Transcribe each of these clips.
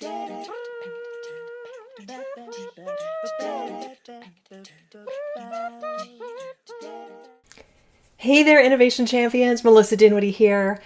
Hey there, innovation champions. Melissa Dinwiddie here.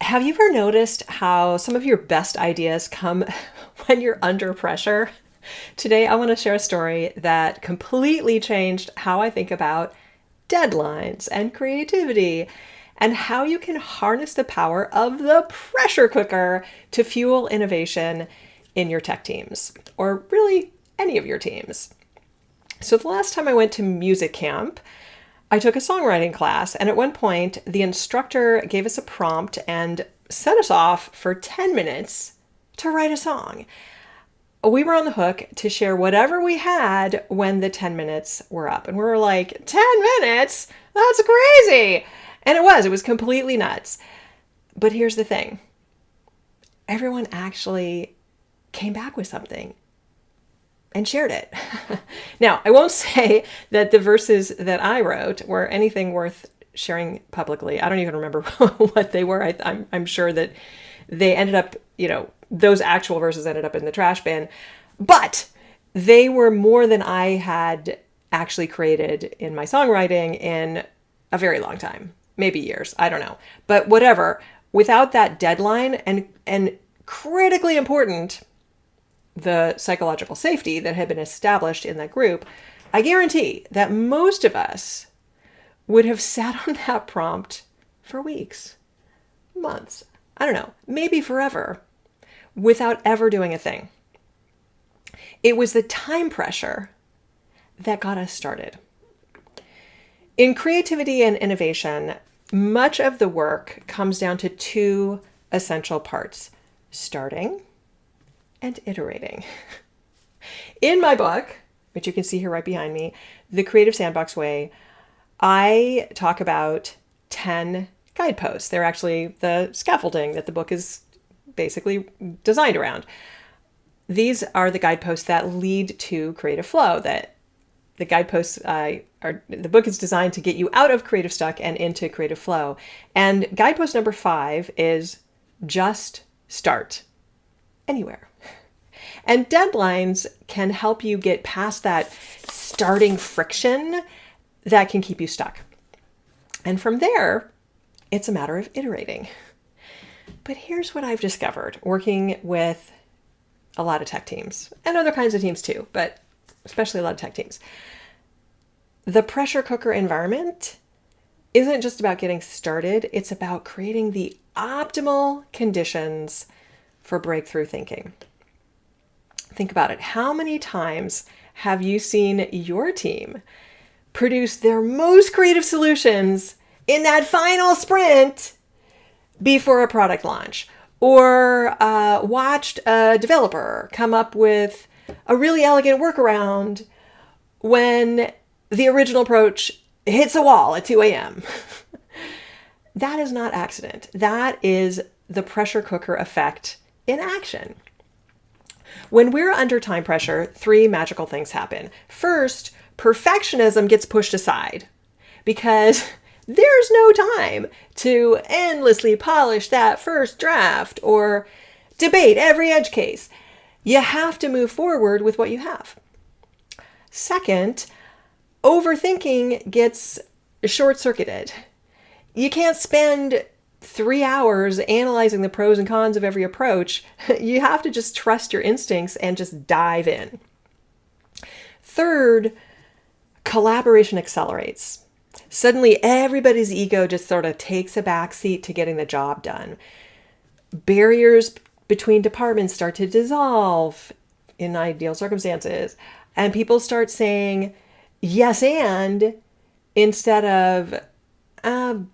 Have you ever noticed how some of your best ideas come when you're under pressure? Today, I want to share a story that completely changed how I think about deadlines and creativity and how you can harness the power of the pressure cooker to fuel innovation in your tech teams, or really any of your teams. So the last time I went to music camp, I took a songwriting class, and at one point, the instructor gave us a prompt and set us off for 10 minutes to write a song. We were on the hook to share whatever we had when the 10 minutes were up. And we were like, 10 minutes? That's crazy! And it was completely nuts. But here's the thing. Everyone actually came back with something and shared it. Now, I won't say that the verses that I wrote were anything worth sharing publicly. I don't even remember what they were. I'm sure that they ended up, those actual verses ended up in the trash bin. But they were more than I had actually created in my songwriting in a very long time. Maybe years. I don't know. But whatever. Without that deadline and critically important, the psychological safety that had been established in that group, I guarantee that most of us would have sat on that prompt for weeks, months, I don't know, maybe forever, without ever doing a thing. It was the time pressure that got us started. In creativity and innovation, much of the work comes down to two essential parts: starting and iterating. In my book, which you can see here right behind me, The Creative Sandbox Way, I talk about 10 guideposts. They're actually the scaffolding that the book is basically designed around. These are the guideposts that lead to creative flow. That the guideposts the book is designed to get you out of creative stuck and into creative flow. And guidepost number 5 is just start anywhere. And deadlines can help you get past that starting friction that can keep you stuck. And from there, it's a matter of iterating. But here's what I've discovered working with a lot of tech teams and other kinds of teams too, but especially a lot of tech teams. The pressure cooker environment isn't just about getting started. It's about creating the optimal conditions for breakthrough thinking. Think about it. How many times have you seen your team produce their most creative solutions in that final sprint before a product launch? Or watched a developer come up with a really elegant workaround when the original approach hits a wall at 2 a.m.? That is not accident. That is the pressure cooker effect in action. When we're under time pressure, 3 magical things happen. First, perfectionism gets pushed aside because there's no time to endlessly polish that first draft or debate every edge case. You have to move forward with what you have. Second, overthinking gets short-circuited. You can't spend 3 hours analyzing the pros and cons of every approach. You have to just trust your instincts and just dive in. Third, collaboration accelerates. Suddenly, everybody's ego just sort of takes a backseat to getting the job done. Barriers between departments start to dissolve in ideal circumstances, and people start saying yes and instead of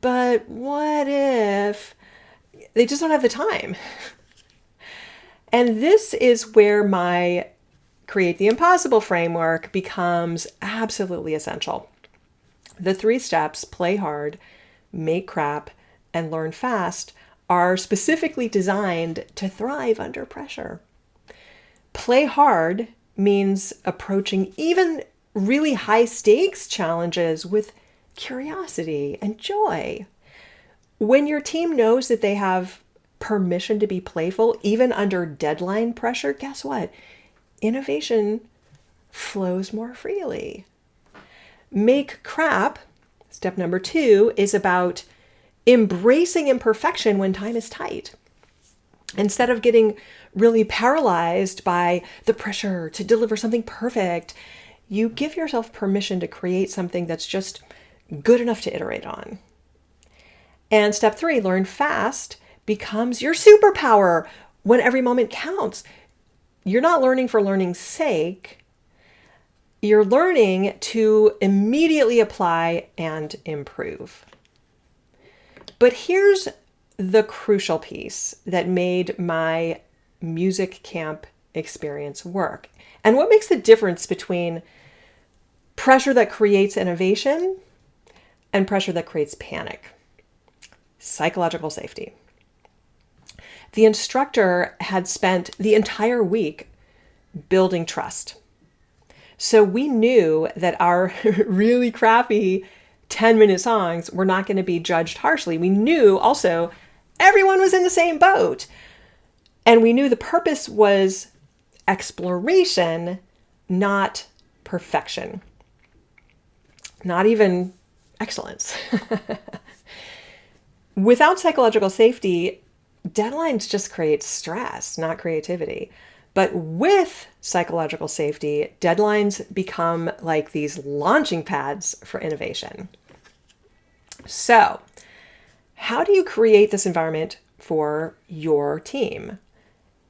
but what if? They just don't have the time. And this is where my Create the Impossible framework becomes absolutely essential. The 3 steps, play hard, make crap, and learn fast, are specifically designed to thrive under pressure. Play hard means approaching even really high stakes challenges with curiosity and joy. When your team knows that they have permission to be playful, even under deadline pressure, guess what? Innovation flows more freely. Make crap, step number 2, is about embracing imperfection when time is tight. Instead of getting really paralyzed by the pressure to deliver something perfect, you give yourself permission to create something that's just good enough to iterate on. And step 3, learn fast, becomes your superpower when every moment counts. You're not learning for learning's sake. You're learning to immediately apply and improve. But here's the crucial piece that made my music camp experience work. And what makes the difference between pressure that creates innovation and pressure that creates panic? Psychological safety. The instructor had spent the entire week building trust. So we knew that our really crappy 10-minute songs were not going to be judged harshly. We knew also everyone was in the same boat. And we knew the purpose was exploration, not perfection. Not even excellence. Without psychological safety, deadlines just create stress, not creativity. But with psychological safety, deadlines become like these launching pads for innovation. So, how do you create this environment for your team?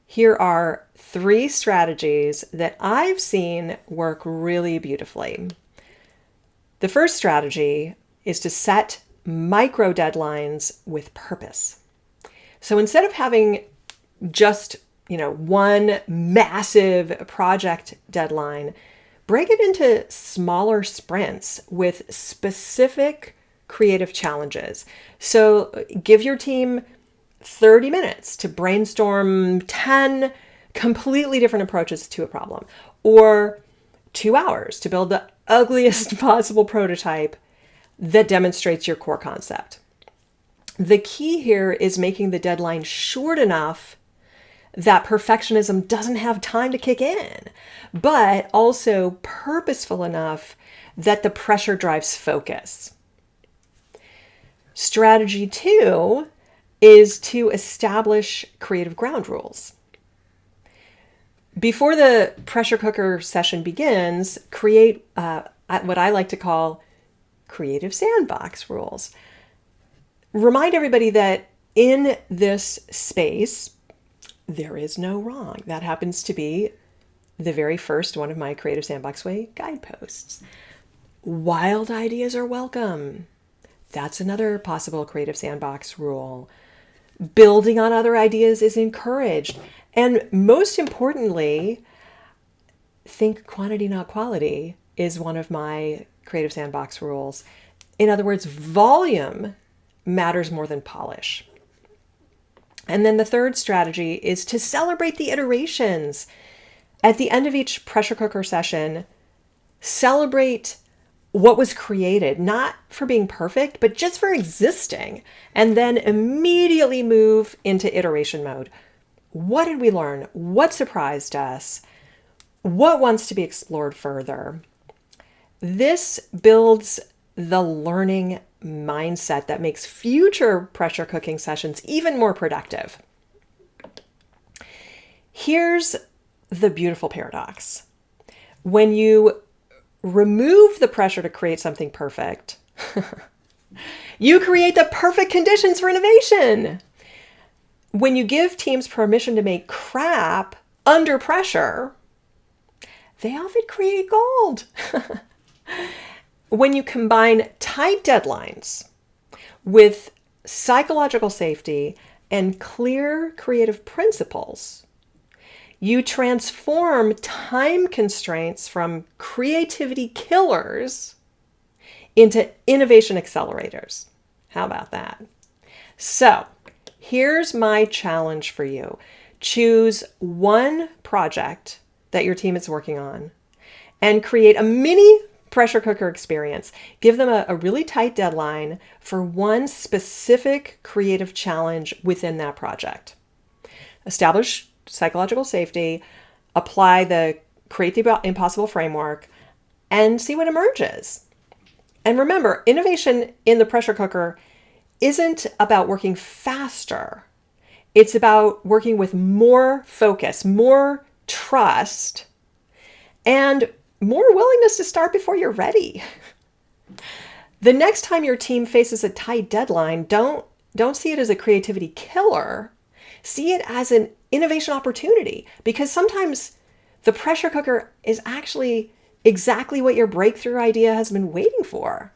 Here are 3 strategies that I've seen work really beautifully. The first strategy is to set micro deadlines with purpose. So instead of having just, one massive project deadline, break it into smaller sprints with specific creative challenges. So give your team 30 minutes to brainstorm 10 completely different approaches to a problem, or 2 hours to build the ugliest possible prototype that demonstrates your core concept. The key here is making the deadline short enough that perfectionism doesn't have time to kick in, but also purposeful enough that the pressure drives focus. Strategy 2 is to establish creative ground rules. Before the pressure cooker session begins, create what I like to call creative sandbox rules. Remind everybody that in this space, there is no wrong. That happens to be the very first one of my Creative Sandbox Way guideposts. Wild ideas are welcome. That's another possible Creative Sandbox rule. Building on other ideas is encouraged. And most importantly, think quantity, not quality, is one of my Creative Sandbox rules. In other words, volume matters more than polish. And then the third strategy is to celebrate the iterations. At the end of each pressure cooker session, celebrate what was created, not for being perfect, but just for existing, and then immediately move into iteration mode. What did we learn? What surprised us? What wants to be explored further? This builds the learning mindset that makes future pressure cooking sessions even more productive. Here's the beautiful paradox. When you remove the pressure to create something perfect, you create the perfect conditions for innovation. When you give teams permission to make crap under pressure, they often create gold. When you combine tight deadlines with psychological safety and clear creative principles, you transform time constraints from creativity killers into innovation accelerators. How about that? So, here's my challenge for you. Choose one project that your team is working on and create a mini pressure cooker experience. Give them a really tight deadline for one specific creative challenge within that project. Establish psychological safety, apply the Create the Impossible framework, and see what emerges. And remember, innovation in the pressure cooker isn't about working faster. It's about working with more focus, more trust, and more willingness to start before you're ready. The next time your team faces a tight deadline, don't see it as a creativity killer. See it as an innovation opportunity, because sometimes the pressure cooker is actually exactly what your breakthrough idea has been waiting for.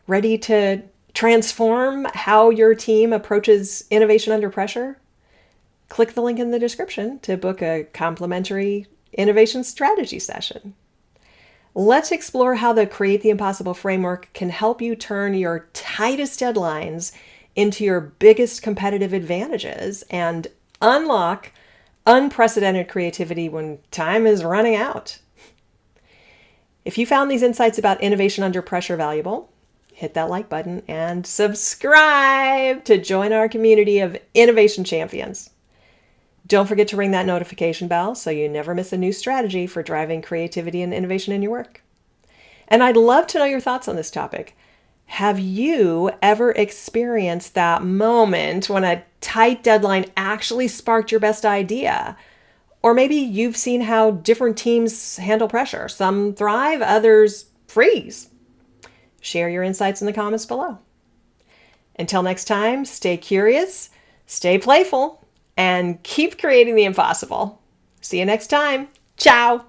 Ready to transform how your team approaches innovation under pressure? Click the link in the description to book a complimentary innovation strategy session. Let's explore how the Create the Impossible framework can help you turn your tightest deadlines into your biggest competitive advantages and unlock unprecedented creativity when time is running out. If you found these insights about innovation under pressure valuable, hit that like button and subscribe to join our community of innovation champions. Don't forget to ring that notification bell so you never miss a new strategy for driving creativity and innovation in your work. And I'd love to know your thoughts on this topic. Have you ever experienced that moment when a tight deadline actually sparked your best idea? Or maybe you've seen how different teams handle pressure. Some thrive, others freeze. Share your insights in the comments below. Until next time, stay curious, stay playful, and keep creating the impossible. See you next time. Ciao.